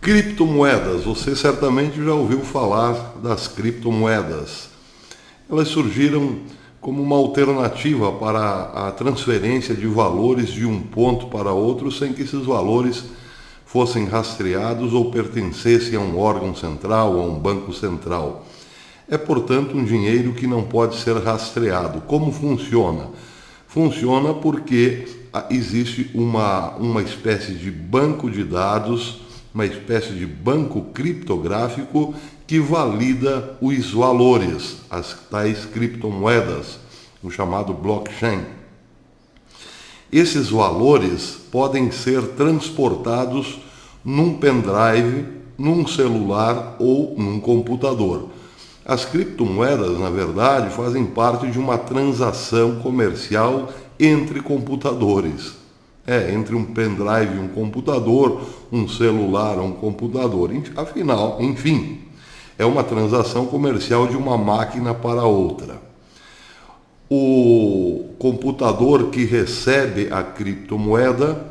Criptomoedas. Você certamente já ouviu falar das criptomoedas. Elas surgiram como uma alternativa para a transferência de valores de um ponto para outro sem que esses valores fossem rastreados ou pertencessem a um órgão central ou a um banco central. É, portanto, um dinheiro que não pode ser rastreado. Como funciona? Funciona porque existe uma espécie de banco de dados, uma espécie de banco criptográfico que valida os valores, as tais criptomoedas, o chamado blockchain. Esses valores podem ser transportados num pendrive, num celular ou num computador. As criptomoedas, na verdade, fazem parte de uma transação comercial entre computadores. Entre um pendrive e um computador, um celular ou um computador. Afinal, enfim, é uma transação comercial de uma máquina para outra. O computador que recebe a criptomoeda,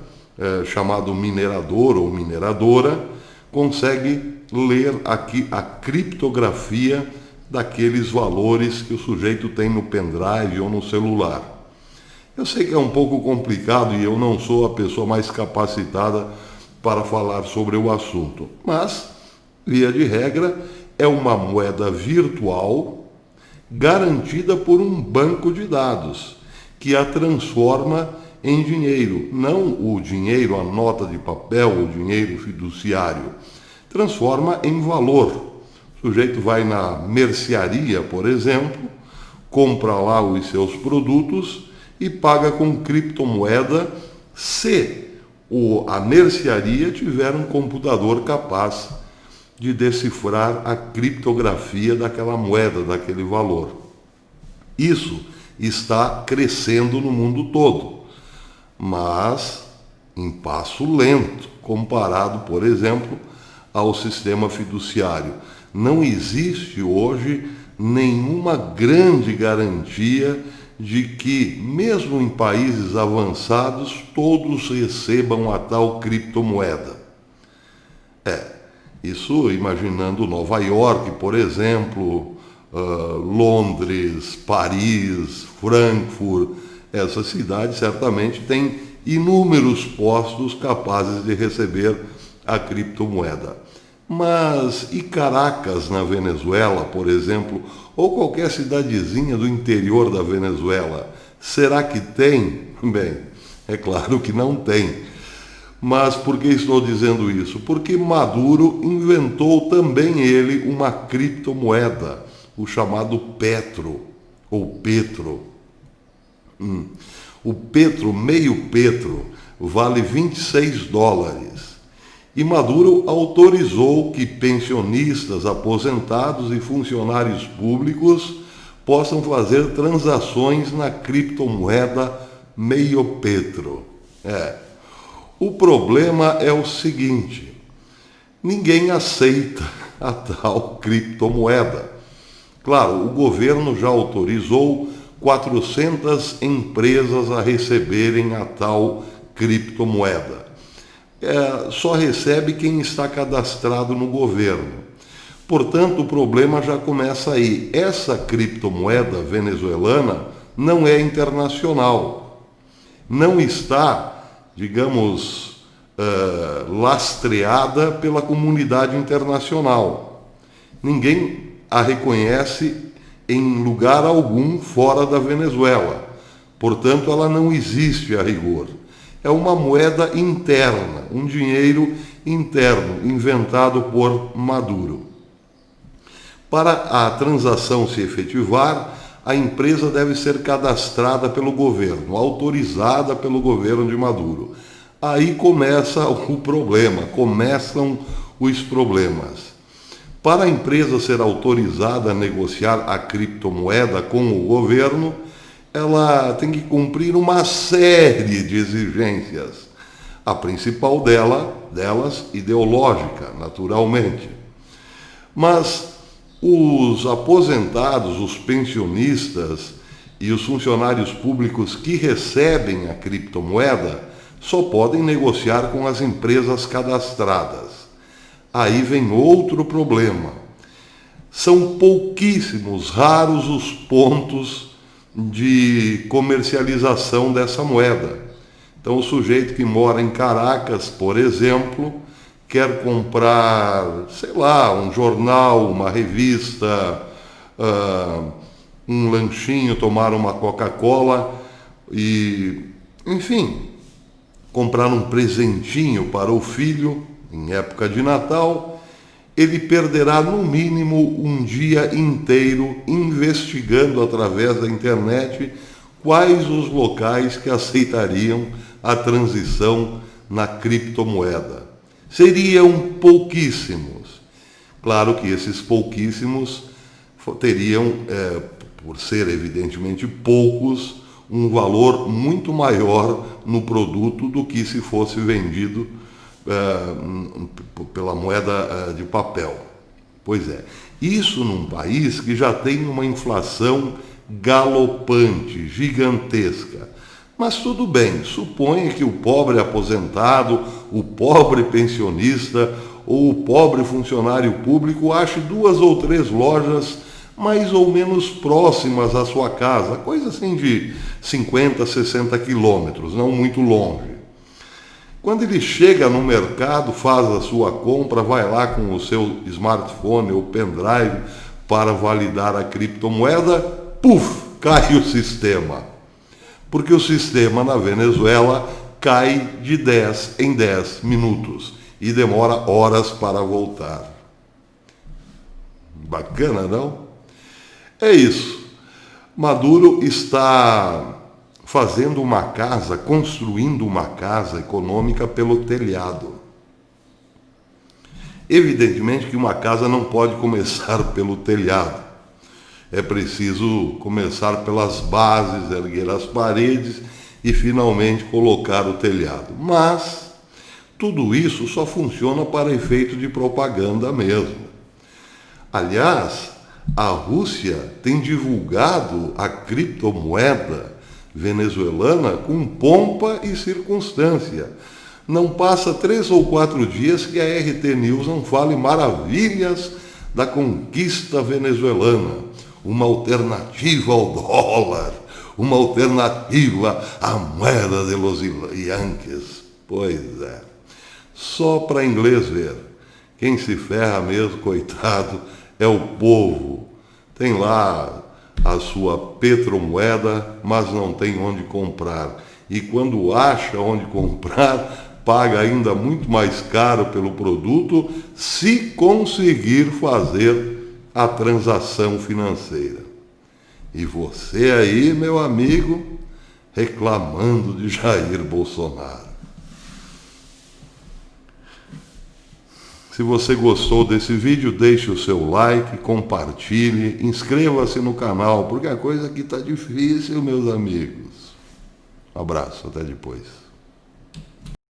chamado minerador ou mineradora, consegue ler aqui a criptografia daqueles valores que o sujeito tem no pendrive ou no celular. Eu sei que é um pouco complicado e eu não sou a pessoa mais capacitada para falar sobre o assunto, mas, via de regra, é uma moeda virtual garantida por um banco de dados que a transforma em dinheiro, não o dinheiro, a nota de papel, o dinheiro fiduciário, transforma em valor. O sujeito vai na mercearia, por exemplo, compra lá os seus produtos e paga com criptomoeda se a mercearia tiver um computador capaz de decifrar a criptografia daquela moeda, daquele valor. Isso está crescendo no mundo todo, mas em passo lento, comparado, por exemplo, ao sistema fiduciário. Não existe hoje nenhuma grande garantia de que, mesmo em países avançados, todos recebam a tal criptomoeda. Isso imaginando Nova York, por exemplo, Londres, Paris, Frankfurt. Essas cidades certamente têm inúmeros postos capazes de receber a criptomoeda. Mas e Caracas, na Venezuela, por exemplo, ou qualquer cidadezinha do interior da Venezuela, será que tem? Bem, é claro que não tem. Mas por que estou dizendo isso? Porque Maduro inventou também ele uma criptomoeda, o chamado Petro, ou Petro. O Petro, meio Petro, vale $26. E Maduro autorizou que pensionistas, aposentados e funcionários públicos possam fazer transações na criptomoeda meio Petro. O problema é o seguinte: ninguém aceita a tal criptomoeda. Claro, o governo já autorizou 400 empresas a receberem a tal criptomoeda. Só recebe quem está cadastrado no governo. Portanto, o problema já começa aí. Essa criptomoeda venezuelana não é internacional. Não está, digamos, lastreada pela comunidade internacional. Ninguém a reconhece em lugar algum fora da Venezuela. Portanto, ela não existe a rigor. É uma moeda interna, um dinheiro interno inventado por Maduro. Para a transação se efetivar, a empresa deve ser cadastrada pelo governo, autorizada pelo governo de Maduro. Aí começa o problema, começam os problemas. Para a empresa ser autorizada a negociar a criptomoeda com o governo, ela tem que cumprir uma série de exigências. A principal delas, ideológica, naturalmente. Mas os aposentados, os pensionistas e os funcionários públicos que recebem a criptomoeda só podem negociar com as empresas cadastradas. Aí vem outro problema. São pouquíssimos, raros os pontos de comercialização dessa moeda. Então, o sujeito que mora em Caracas, por exemplo, quer comprar, sei lá, um jornal, uma revista, um lanchinho, tomar uma Coca-Cola e, enfim, comprar um presentinho para o filho em época de Natal, ele perderá no mínimo um dia inteiro investigando através da internet quais os locais que aceitariam a transição na criptomoeda. Seriam pouquíssimos. Claro que esses pouquíssimos teriam, por ser evidentemente poucos, um valor muito maior no produto do que se fosse vendido pela moeda de papel. Pois é, isso num país que já tem uma inflação galopante, gigantesca. Mas tudo bem, suponha que o pobre aposentado, o pobre pensionista ou o pobre funcionário público ache 2 ou 3 lojas mais ou menos próximas à sua casa, coisa assim de 50, 60 quilômetros, não muito longe. Quando ele chega no mercado, faz a sua compra, vai lá com o seu smartphone ou pendrive para validar a criptomoeda, puf, cai o sistema. Porque o sistema na Venezuela cai de 10 em 10 minutos e demora horas para voltar. Bacana, não? É isso. Maduro está fazendo uma casa, construindo uma casa econômica pelo telhado. Evidentemente que uma casa não pode começar pelo telhado. É preciso começar pelas bases, erguer as paredes e finalmente colocar o telhado. Mas tudo isso só funciona para efeito de propaganda mesmo. Aliás, a Rússia tem divulgado a criptomoeda venezuelana com pompa e circunstância. Não passa 3 ou 4 dias que a RT News não fale maravilhas da conquista venezuelana. Uma alternativa ao dólar, uma alternativa à moeda de los Yankees. Pois é. Só para inglês ver. Quem se ferra mesmo, coitado, é o povo. Tem lá a sua petromoeda, mas não tem onde comprar. E quando acha onde comprar, paga ainda muito mais caro pelo produto, se conseguir fazer a transação financeira. E você aí, meu amigo, reclamando de Jair Bolsonaro. Se você gostou desse vídeo, deixe o seu like, compartilhe, inscreva-se no canal, porque a coisa aqui está difícil, meus amigos. Um abraço, até depois.